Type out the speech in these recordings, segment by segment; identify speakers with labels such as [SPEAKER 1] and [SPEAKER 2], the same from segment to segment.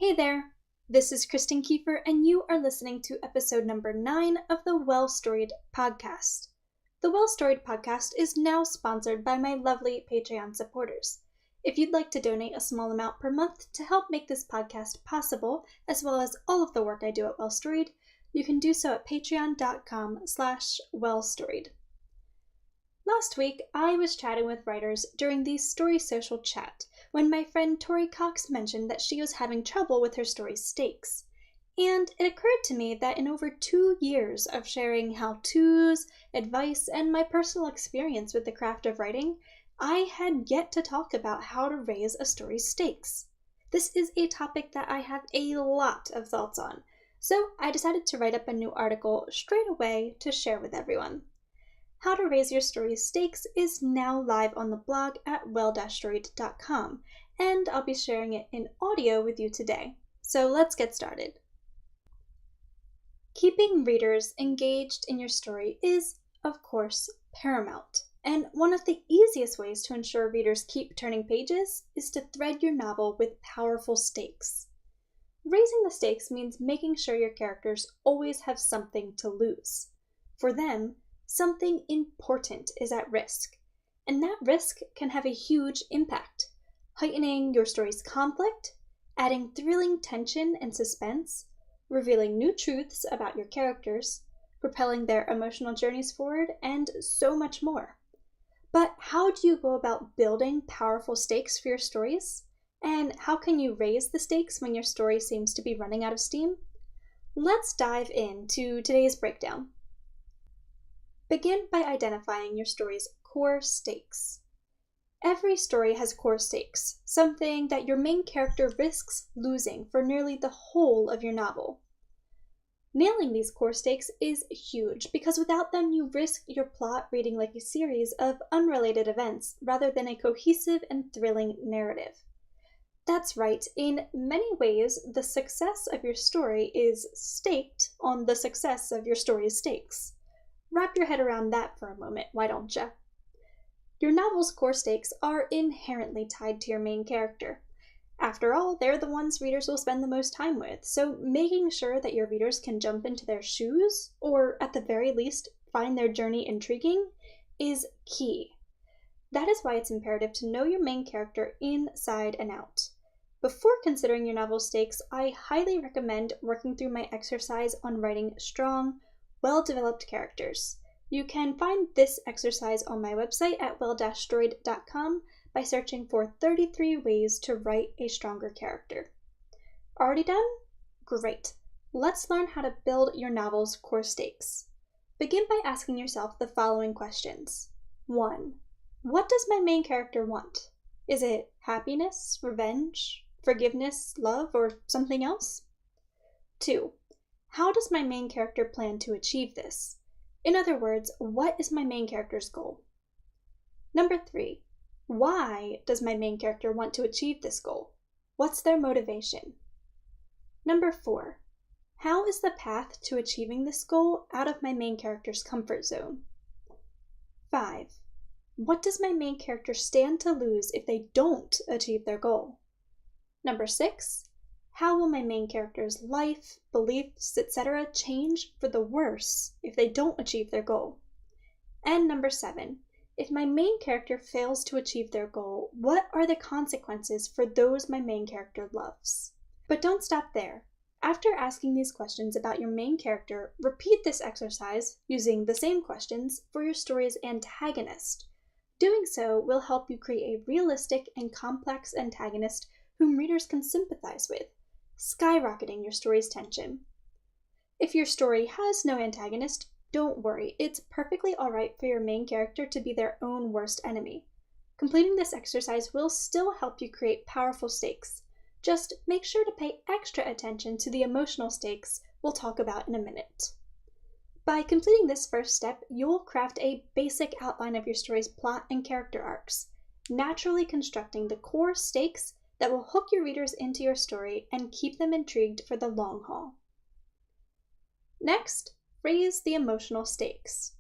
[SPEAKER 1] Hey there, this is Kristen Kiefer, and you are listening to episode number 9 of the Well Storied podcast. The Well Storied podcast is now sponsored by my lovely Patreon supporters. If you'd like to donate a small amount per month to help make this podcast possible, as well as all of the work I do at Well Storied, you can do so at patreon.com/wellstoried. Last week, I was chatting with writers during the Story Social chat when my friend Tori Cox mentioned that she was having trouble with her story's stakes. And it occurred to me that in over 2 years of sharing how-tos, advice, and my personal experience with the craft of writing, I had yet to talk about how to raise a story's stakes. This is a topic that I have a lot of thoughts on, so I decided to write up a new article straight away to share with everyone. How to Raise Your Story's Stakes is now live on the blog at well-storied.com, and I'll be sharing it in audio with you today. So let's get started. Keeping readers engaged in your story is, of course, paramount, and one of the easiest ways to ensure readers keep turning pages is to thread your novel with powerful stakes. Raising the stakes means making sure your characters always have something to lose. For them, something important is at risk, and that risk can have a huge impact, heightening your story's conflict, adding thrilling tension and suspense, revealing new truths about your characters, propelling their emotional journeys forward, and so much more. But how do you go about building powerful stakes for your stories? And how can you raise the stakes when your story seems to be running out of steam? Let's dive into today's breakdown. Begin by identifying your story's core stakes. Every story has core stakes, something that your main character risks losing for nearly the whole of your novel. Nailing these core stakes is huge because without them you risk your plot reading like a series of unrelated events rather than a cohesive and thrilling narrative. That's right, in many ways, the success of your story is staked on the success of your story's stakes. Wrap your head around that for a moment, why don't ya? Your novel's core stakes are inherently tied to your main character. After all, they're the ones readers will spend the most time with, so making sure that your readers can jump into their shoes, or at the very least, find their journey intriguing, is key. That is why it's imperative to know your main character inside and out. Before considering your novel's stakes, I highly recommend working through my exercise on writing strong, well-developed characters. You can find this exercise on my website at well-storied.com by searching for 33 ways to write a stronger character. Already done? Great. Let's learn how to build your novel's core stakes. Begin by asking yourself the following questions. 1. What does my main character want? Is it happiness, revenge, forgiveness, love, or something else? 2. How does my main character plan to achieve this? In other words, what is my main character's goal? 3. Why does my main character want to achieve this goal? What's their motivation? 4. How is the path to achieving this goal out of my main character's comfort zone? 5. What does my main character stand to lose if they don't achieve their goal? 6. How will my main character's life, beliefs, etc. change for the worse if they don't achieve their goal? And 7. If my main character fails to achieve their goal, what are the consequences for those my main character loves? But don't stop there. After asking these questions about your main character, repeat this exercise using the same questions for your story's antagonist. Doing so will help you create a realistic and complex antagonist whom readers can sympathize with, skyrocketing your story's tension. If your story has no antagonist, don't worry, it's perfectly alright for your main character to be their own worst enemy. Completing this exercise will still help you create powerful stakes. Just make sure to pay extra attention to the emotional stakes we'll talk about in a minute. By completing this first step, you'll craft a basic outline of your story's plot and character arcs, naturally constructing the core stakes that will hook your readers into your story and keep them intrigued for the long haul. Next, raise the emotional stakes.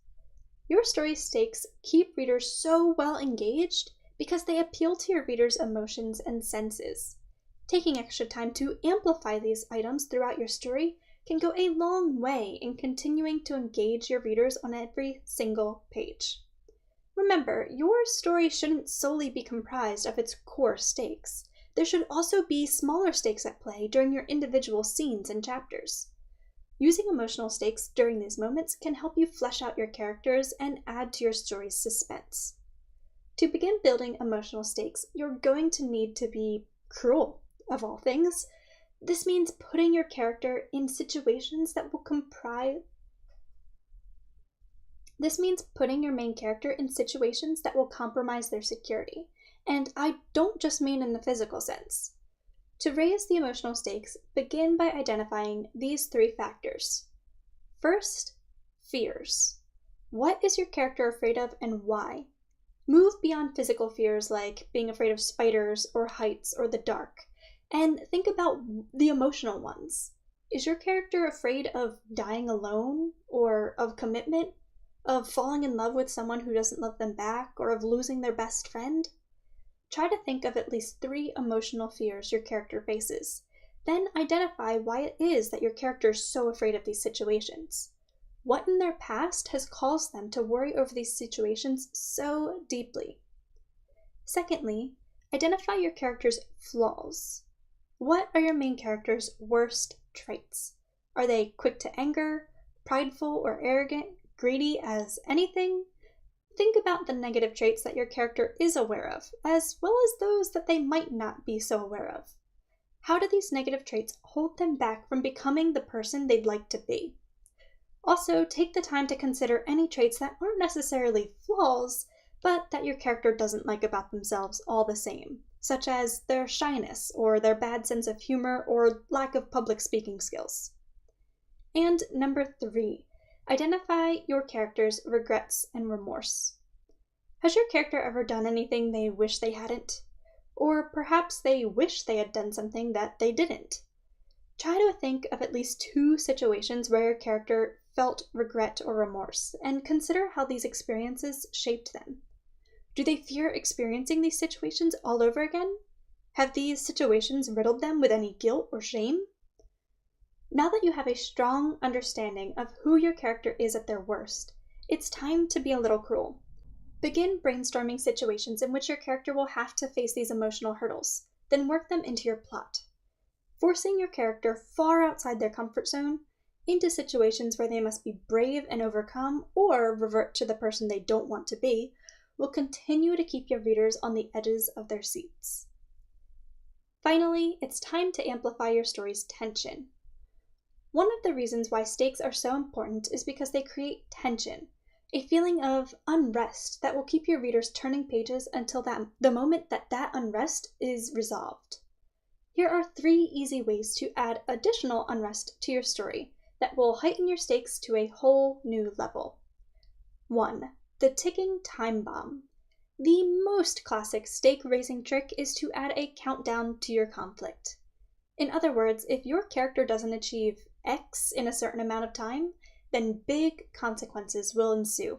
[SPEAKER 1] Your story's stakes keep readers so well engaged because they appeal to your readers' emotions and senses. Taking extra time to amplify these items throughout your story can go a long way in continuing to engage your readers on every single page. Remember, your story shouldn't solely be comprised of its core stakes. There should also be smaller stakes at play during your individual scenes and chapters. Using emotional stakes during these moments can help you flesh out your characters and add to your story's suspense. To begin building emotional stakes, you're going to need to be cruel, of all things. This means putting your character in situations that will putting your main character in situations that will compromise their security. And I don't just mean in the physical sense. To raise the emotional stakes, begin by identifying these 3 factors. First, fears. What is your character afraid of and why? Move beyond physical fears like being afraid of spiders or heights or the dark, and think about the emotional ones. Is your character afraid of dying alone, or of commitment, of falling in love with someone who doesn't love them back, or of losing their best friend? Try to think of at least 3 emotional fears your character faces. Then identify why it is that your character is so afraid of these situations. What in their past has caused them to worry over these situations so deeply? Secondly, identify your character's flaws. What are your main character's worst traits? Are they quick to anger, prideful or arrogant, greedy as anything? Think about the negative traits that your character is aware of, as well as those that they might not be so aware of. How do these negative traits hold them back from becoming the person they'd like to be? Also, take the time to consider any traits that aren't necessarily flaws, but that your character doesn't like about themselves all the same, such as their shyness, or their bad sense of humor, or lack of public speaking skills. And number 3, identify your character's regrets and remorse. Has your character ever done anything they wish they hadn't? Or perhaps they wish they had done something that they didn't. Try to think of at least 2 situations where your character felt regret or remorse, and consider how these experiences shaped them. Do they fear experiencing these situations all over again? Have these situations riddled them with any guilt or shame? Now that you have a strong understanding of who your character is at their worst, it's time to be a little cruel. Begin brainstorming situations in which your character will have to face these emotional hurdles, then work them into your plot. Forcing your character far outside their comfort zone into situations where they must be brave and overcome or revert to the person they don't want to be will continue to keep your readers on the edges of their seats. Finally, it's time to amplify your story's tension. One of the reasons why stakes are so important is because they create tension, a feeling of unrest that will keep your readers turning pages until the moment that unrest is resolved. Here are 3 easy ways to add additional unrest to your story that will heighten your stakes to a whole new level. 1. The ticking time bomb. The most classic stake-raising trick is to add a countdown to your conflict. In other words, if your character doesn't achieve X in a certain amount of time, then big consequences will ensue.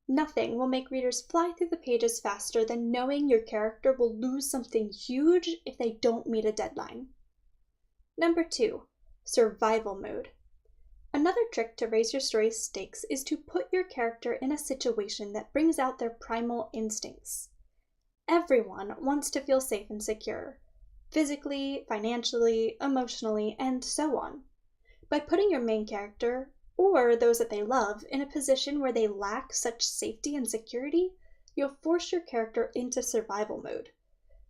[SPEAKER 1] Nothing will make readers fly through the pages faster than knowing your character will lose something huge if they don't meet a deadline. Number 2, survival mode. Another trick to raise your story's stakes is to put your character in a situation that brings out their primal instincts. Everyone wants to feel safe and secure, physically, financially, emotionally, and so on. By putting your main character, or those that they love, in a position where they lack such safety and security, you'll force your character into survival mode.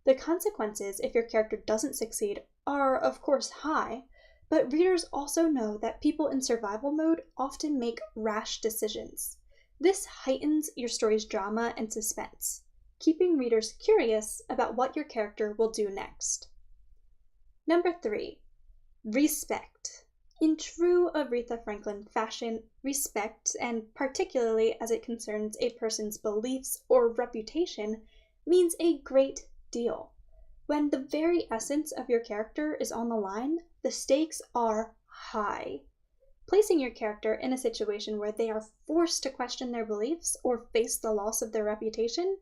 [SPEAKER 1] The consequences if your character doesn't succeed are, of course, high, but readers also know that people in survival mode often make rash decisions. This heightens your story's drama and suspense, keeping readers curious about what your character will do next. Number 3, respect. In true Aretha Franklin fashion, respect, and particularly as it concerns a person's beliefs or reputation, means a great deal. When the very essence of your character is on the line, the stakes are high. Placing your character in a situation where they are forced to question their beliefs or face the loss of their reputation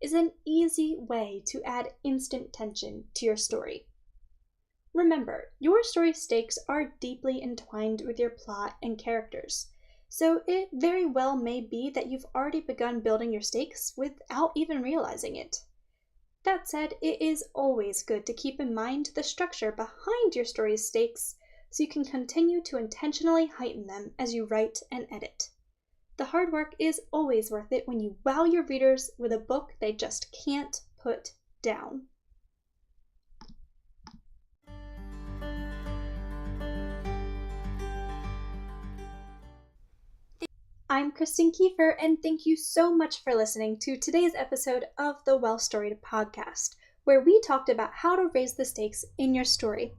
[SPEAKER 1] is an easy way to add instant tension to your story. Remember, your story stakes are deeply entwined with your plot and characters, so it very well may be that you've already begun building your stakes without even realizing it. That said, it is always good to keep in mind the structure behind your story's stakes so you can continue to intentionally heighten them as you write and edit. The hard work is always worth it when you wow your readers with a book they just can't put down. I'm Kristen Kiefer, and thank you so much for listening to today's episode of the Well Storied podcast, where we talked about how to raise the stakes in your story.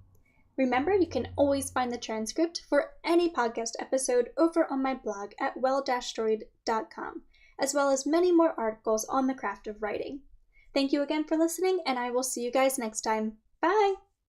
[SPEAKER 1] Remember, you can always find the transcript for any podcast episode over on my blog at well-storied.com, as well as many more articles on the craft of writing. Thank you again for listening, and I will see you guys next time. Bye!